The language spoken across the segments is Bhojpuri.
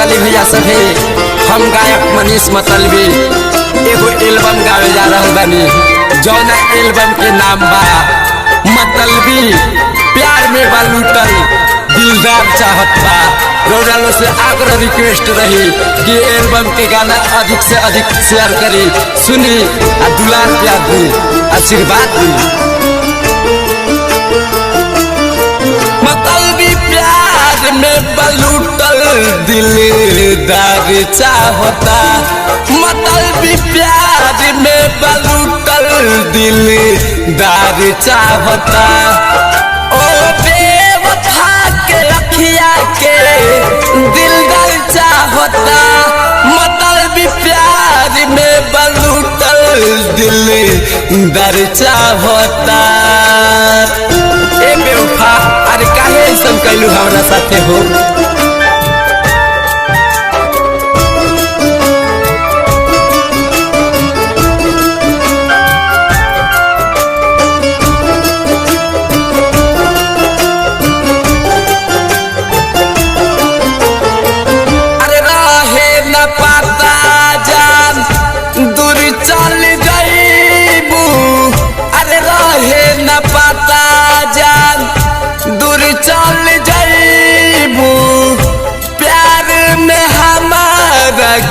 चली भैया सभे हम गायक मनीष मतलबी एगो एल्बम गावे जा रहा बानी जौना एल्बम के नाम बा मतलबी प्यार में बालूटल दिलदार चाहत बा। रोडालो से आग्रह रिक्वेस्ट रही कि एल्बम के गाना अधिक से अधिक शेयर करी सुनी आ दुलार प्यार दी आशीर्वाद दी। मतलबी प्यार में बालूटल दिलदार चाहता, मतलबी प्यार में बालूटल दिलदार चाहता। ओ बेवफा के अखिया के दिलदार चाहता, मतलबी प्यार में बालूटल दिलदार चाहता। ए बेवफा अरे काहे ऐसा कैलू हमरा साथे हो।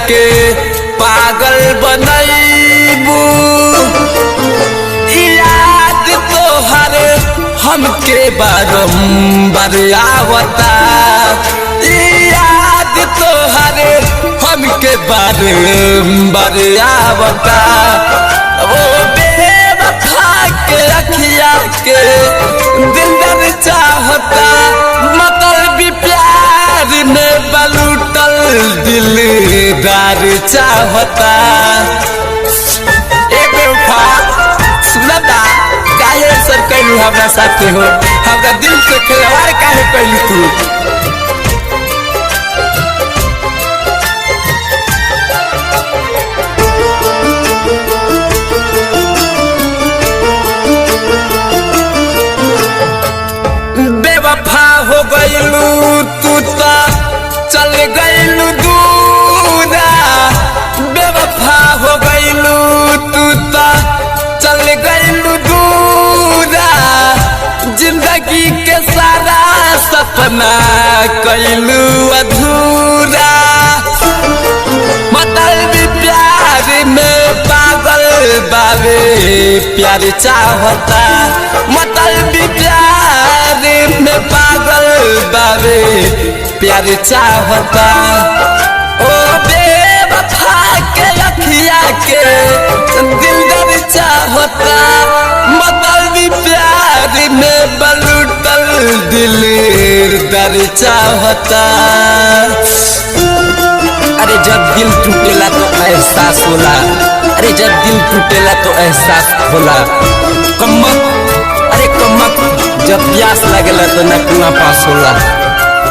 के पागल बनैबू याद तोहर हमके बारंबार आवता, याद तोहर हमके बारंबार आवता। वो बेवफा के अखिया के दिलदार चाहता, मतलबी प्यार में बालूटल दिलदार चाहता। ए बेवफा सुनता काहे सर कैलू हमरा साथे हो, हमरा दिल से खिलवाड़ काहे कैलू तू। बेवफा हो गइलू तू ता चल गइलू दूरा, बेवफा हो गइलू तू ता चल गइलू दूरा। जिंदगी के सारा सपना कइलू अधूरा, मतलबी प्यार में पागल बाबे प्यार चाहता, मतलबी प्यार में पागल बाबे प्यार चाहता। ओ बेवफा के अखिया के दिलदार चाहता, मतलबी प्यार में बालूटल दिलदार चाहता। अरे जब दिल टूटेला तो एहसास होला, अरे जब दिल टूटेला तो एहसास होला। कमक अरे कमक जब प्यास लगेला तो न कुआं पास होला,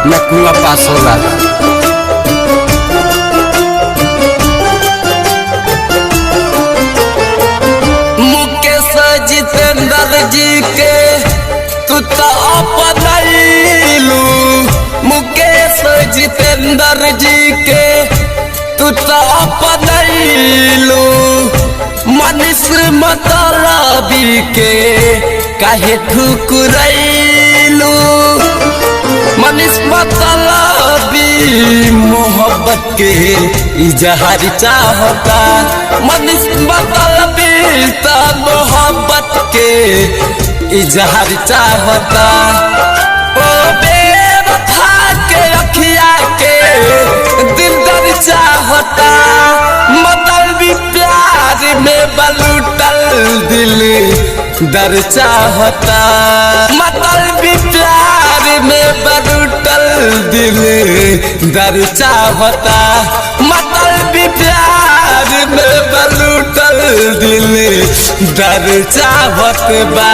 न कुआं पास होला। मुकेश जितेंद्र जी के तू तो अपनैलू, मुकेश जितेंद्र जी के तू तो अपनैलू। मनीष मतलबी के काहे ठुकरैलू, मनीष मतलबी मोहब्बत के इजहार चाहता, मनीष मतलबी तो मोहब्बत के इजहार चाहता। ओ बेवफा के अखिया के दिलदार चाहता, मतलबी प्यार में बालूटल दिलदार चाहता, मतलबी प्यार में बालूटल दिलदार चाहता, मतलबी प्यार में बालूटल दिलदार चाहत बा।